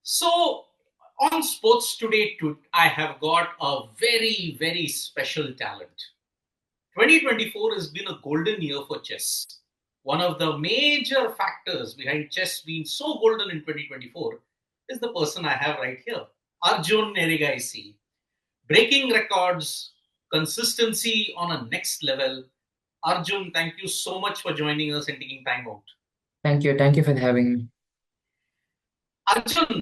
So, on Sports Today, I have got a very, very special talent. 2024 has been a golden year for chess. One of the major factors behind chess being so golden in 2024 is the person I have right here, Arjun Erigaisi. Breaking records, consistency on a next level. Arjun, thank you so much for joining us and taking time out. Thank you. Thank you for having me. Arjun,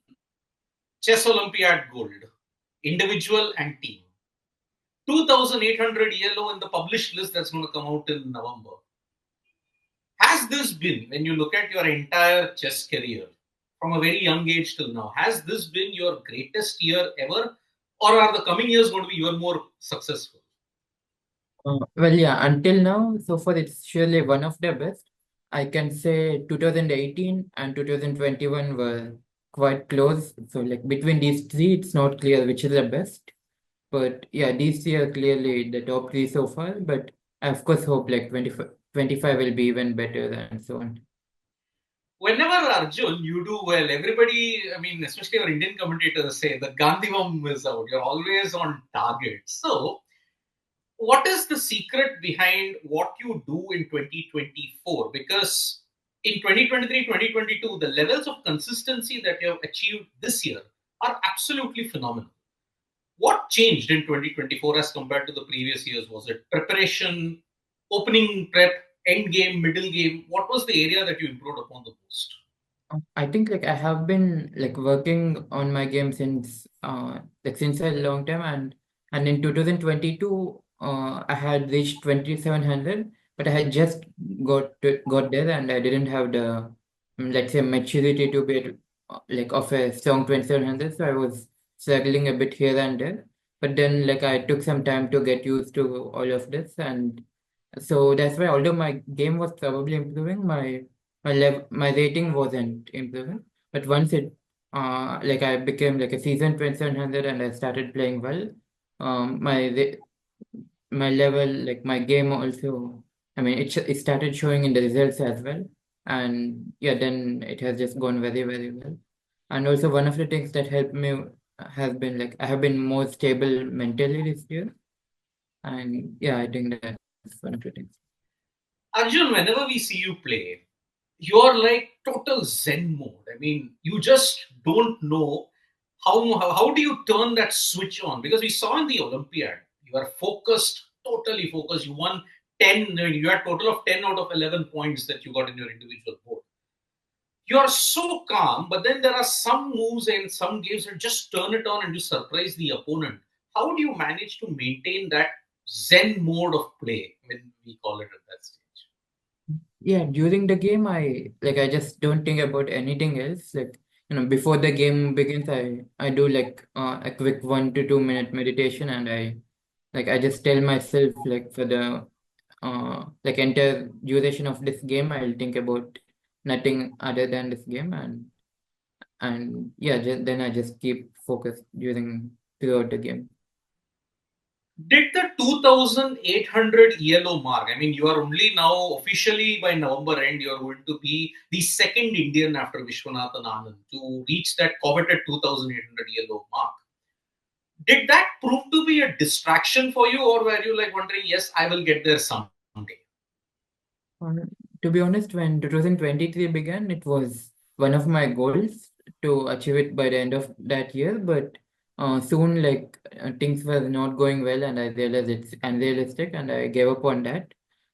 Chess Olympiad gold, individual and team. 2,800 ELO in the published list that's going to come out in November. Has this been, when you look at your entire chess career from a very young age till now, has this been your greatest year ever? Or are the coming years going to be even more successful? Well, yeah, until now, so far it's surely one of the best. I can say 2018 and 2021 were quite close. So, like between these three, it's not clear which is the best. But yeah, these three are clearly the top three so far. But I, of course, hope like 25 will be even better and so on. Whenever Arjun, you do well, everybody, I mean, especially our Indian commentators say the Gandhivam is out. You're always on target. So, what is the secret behind what you do in 2024? Because in 2023, 2022, the levels of consistency that you have achieved this year are absolutely phenomenal. What changed in 2024 as compared to the previous years? Was it preparation, opening prep, end game, middle game? What was the area that you improved upon the most? I think like I have been like working on my game since a long time, and in 2022 I had reached 2700, but I had just got there, and I didn't have the let's say maturity to be like of a strong 2700, so I was struggling a bit here and there. But then like I took some time to get used to all of this, and so that's why although my game was probably improving, my rating wasn't improving. But once it like I became like a seasoned 2700 and I started playing well, my level, like my game also, I mean it started showing in the results as well. And yeah, then it has just gone very, very well. And also one of the things that helped me has been like I have been more stable mentally this year. And yeah, I think that's one of the things. Arjun, whenever we see you play, you're like total Zen mode. I mean, you just don't know how do you turn that switch on? Because we saw in the Olympiad, you are focused, totally focused. You won 10, I mean, you had total of 10 out of 11 points that you got in your individual board. You are so calm, but then there are some moves and some games that just turn it on and you surprise the opponent. How do you manage to maintain that Zen mode of play when we call it at that stage? Yeah, during the game, I just don't think about anything else. Like, before the game begins, I do like a quick 1 to 2 minute meditation, and I just tell myself like for the like entire duration of this game, I'll think about nothing other than this game, and yeah, then I just keep focused during throughout the game. Did the 2,800 ELO mark? I mean, you are only now officially by November end, you are going to be the second Indian after Viswanathan Anand to reach that coveted 2,800 ELO mark. Did that prove to be a distraction for you, or were you like wondering, yes, I will get there someday? Um, to be honest, when 2023 began, it was one of my goals to achieve it by the end of that year. But soon, things were not going well, and I realized it's unrealistic, and I gave up on that.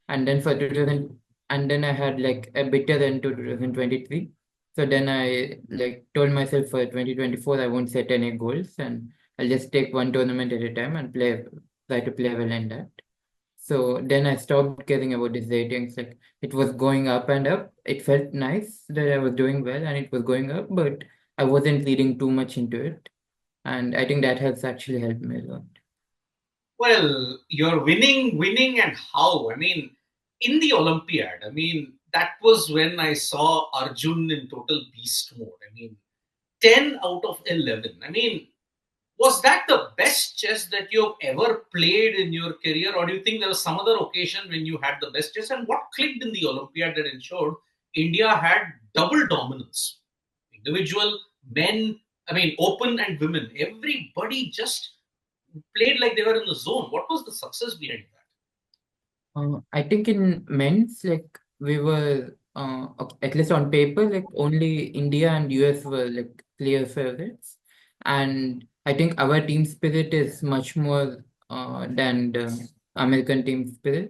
And then for 2000, and then I had like a bitter end to 2023. So then I like told myself for 2024 I won't set any goals, and I'll just take one tournament at a time and try to play well in that. So then I stopped caring about these ratings. Like it was going up and up. It felt nice that I was doing well and it was going up, but I wasn't reading too much into it. And I think that has actually helped me a lot. Well, you're winning, and how? I mean, in the Olympiad, I mean, that was when I saw Arjun in total beast mode. I mean, 10 out of 11. I mean, was that the best chess that you've ever played in your career, or do you think there was some other occasion when you had the best chess? And what clicked in the Olympiad that ensured India had double dominance? Individual, men, I mean, open and women, everybody just played like they were in the zone. What was the success behind that? I think in men's, like we were, at least on paper, like only India and US were like clear favorites, and I think our team spirit is much more than the American team spirit,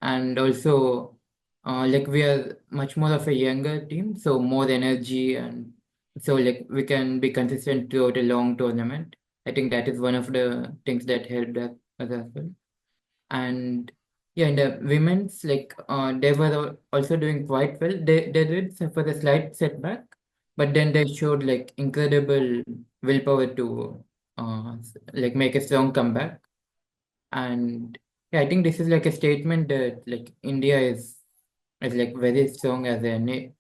and also, like we are much more of a younger team, so more energy, and so like we can be consistent throughout a long tournament. I think that is one of the things that helped us as well. And yeah, in the women's, like they were also doing quite well. They did suffer a slight setback, but then they showed like incredible willpower to like make a strong comeback. And yeah, I think this is like a statement that like India is like very strong as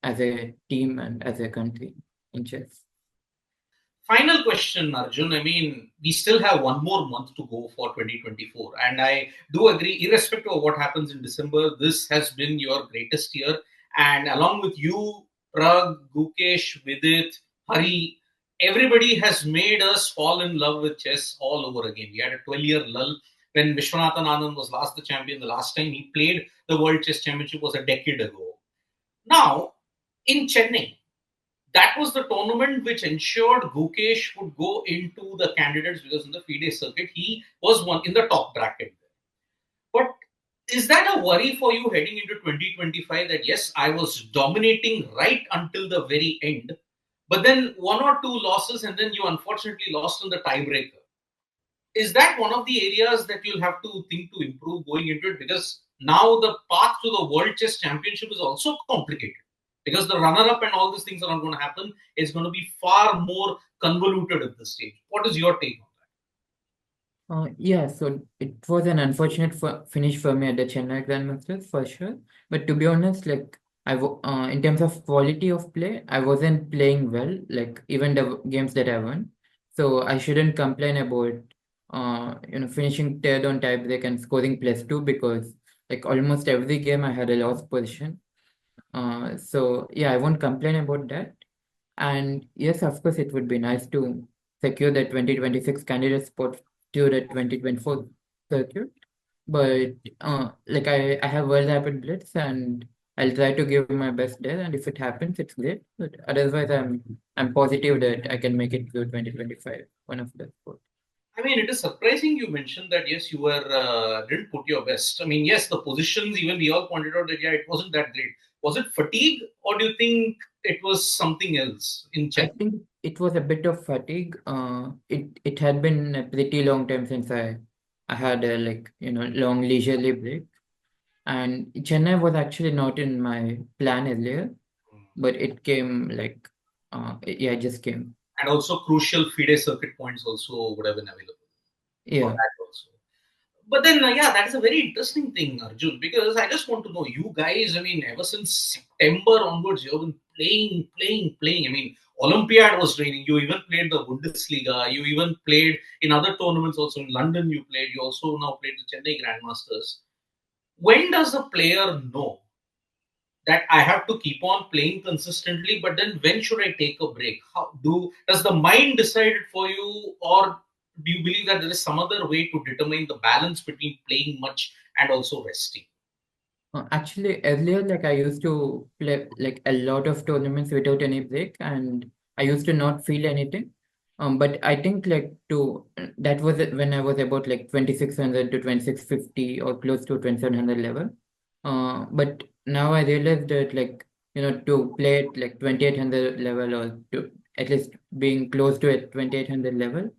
as a team and as a country in chess. Final question, Arjun. I mean, we still have one more month to go for 2024. And I do agree, irrespective of what happens in December, this has been your greatest year. And along with you, Prag, Gukesh, Vidit, Hari, everybody has made us fall in love with chess all over again. We had a 12-year lull when Viswanathan Anand was last the champion. The last time he played the World Chess Championship was a decade ago. Now, in Chennai, that was the tournament which ensured Gukesh would go into the candidates because in the FIDE circuit, he was one in the top bracket. But is that a worry for you heading into 2025 that yes, I was dominating right until the very end, but then one or two losses and then you unfortunately lost in the tiebreaker? Is that one of the areas that you'll have to think to improve going into it? Because now the path to the World Chess Championship is also complicated. Because the runner up and all these things are not going to happen. It's going to be far more convoluted at this stage. What is your take on Yeah, so it was an unfortunate finish for me at the Chennai Grandmasters for sure. But to be honest, like in terms of quality of play, I wasn't playing well. Like even the games that I won, so I shouldn't complain about finishing third on tiebreak and scoring +2 because like almost every game I had a lost position. So yeah, I won't complain about that. And yes, of course, it would be nice to secure the 2026 candidate spot to the 2024 circuit. But like I have World Rapid Blitz and I'll try to give my best there. And if it happens, it's great. But otherwise, I'm positive that I can make it to 2025, one of the sport. that? I mean, it is surprising you mentioned that yes, you were didn't put your best. I mean, yes, the positions even we all pointed out that yeah, it wasn't that great. Was it fatigue, or do you think it was something else in I Chennai? think it was a bit of fatigue. It had been a pretty long time since I had a like long leisurely break. And Chennai was actually not in my plan earlier, but it came like, yeah, it just came. And also crucial FIDE circuit points also would have been available for Yeah. that also. But then, yeah, that is a very interesting thing, Arjun, because I just want to know you guys. I mean, ever since September onwards, you've been playing. I mean, Olympiad was training. You even played the Bundesliga. You even played in other tournaments also. In London, you played. You also now played the Chennai Grandmasters. When does a player know that I have to keep on playing consistently, but then when should I take a break? How does the mind decide it for you, or do you believe that there is some other way to determine the balance between playing much and also resting? Actually, earlier, like I used to play like a lot of tournaments without any break, and I used to not feel anything. But I think like that was when I was about like 2600 to 2650 or close to 2700 level. But now I realized that like to play at like 2800 level or to at least being close to a 2800 level,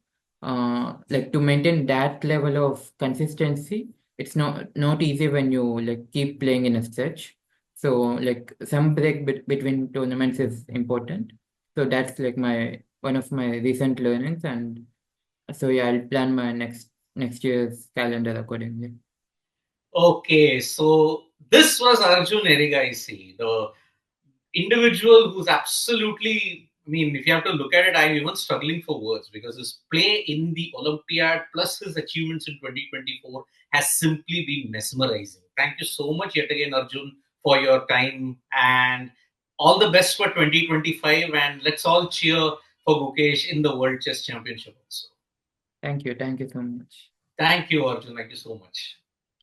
like to maintain that level of consistency it's not easy when you like keep playing in a stretch. So like some break between tournaments is important. So that's like my one of my recent learnings, and so yeah, I'll plan my next year's calendar accordingly. Okay, so this was Arjun Erigaisi, the individual who's absolutely, I mean, if you have to look at it, I'm even struggling for words because his play in the Olympiad plus his achievements in 2024 has simply been mesmerizing. Thank you so much yet again, Arjun, for your time and all the best for 2025. And let's all cheer for Gukesh in the World Chess Championship also. Thank you so much. Thank you, Arjun. Thank you so much.